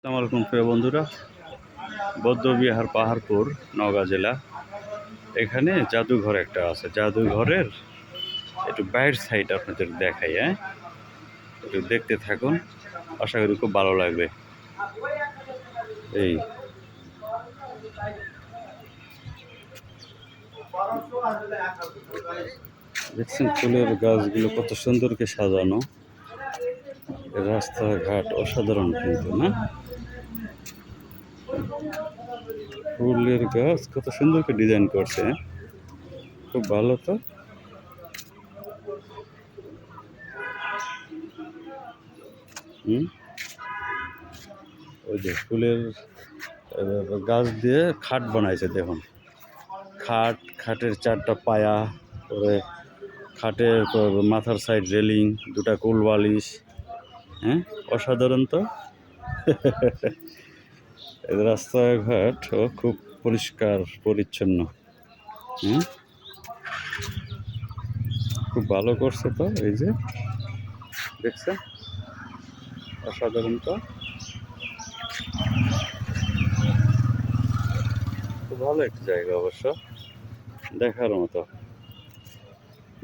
আসসালামু আলাইকুম প্রিয় বন্ধুরা, বৌদ্ধবিহার পাহাড়পুর নওগাঁ জেলা। এখানে জাদুঘর একটা আছে। জাদুঘরের একটু বাইরের সাইড আপনাদের দেখাই। একটু দেখতে থাকুন, আশা করি খুব ভালো লাগবে। এই দেখছেন ফুলের গাছগুলো কত সুন্দর করে সাজানো। রাস্তাঘাট অসাধারণ কিন্তু না, ফুলের গাছ কত সুন্দর করে ডিজাইন করছে। খুব ভালো তো। ওই যে ফুলের গাছ দিয়ে খাট বানাইছে দেখুন। খাটের চারটা পায়া, পরে খাটের মাথার সাইড রেলিং, দুটা কোল বালিশ। অসাধারণ তো। রাস্তাঘাটও খুব পরিষ্কার পরিচ্ছন্ন। খুব ভালো করছে তো। এই যে দেখছেন, অসাধারণ তো। খুব ভালো একটা জায়গা অবশ্য,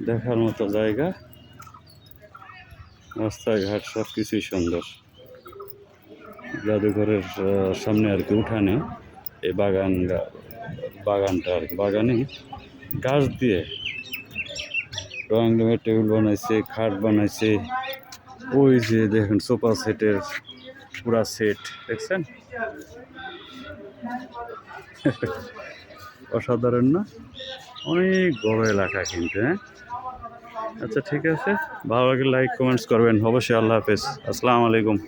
দেখার মতো জায়গা। রাস্তাঘাট সব কিছুই সুন্দর। জাদুঘরের সামনে আর কি উঠানে এই বাগানটা আর কি, বাগানে গাছ দিয়ে রঙ রঙের টেবিল বানাইছে, খাট বানাইছে। ওই যে দেখেন সোফা সেটের পুরা সেট দেখছেন। অসাধারণ না? অনেক বড় এলাকা কিন্তু। আচ্ছা ঠিক আছে, ভালো লাগলে লাইক কমেন্টস করবেন অবশ্যই। আল্লাহ হাফেজ, আসসালামু আলাইকুম।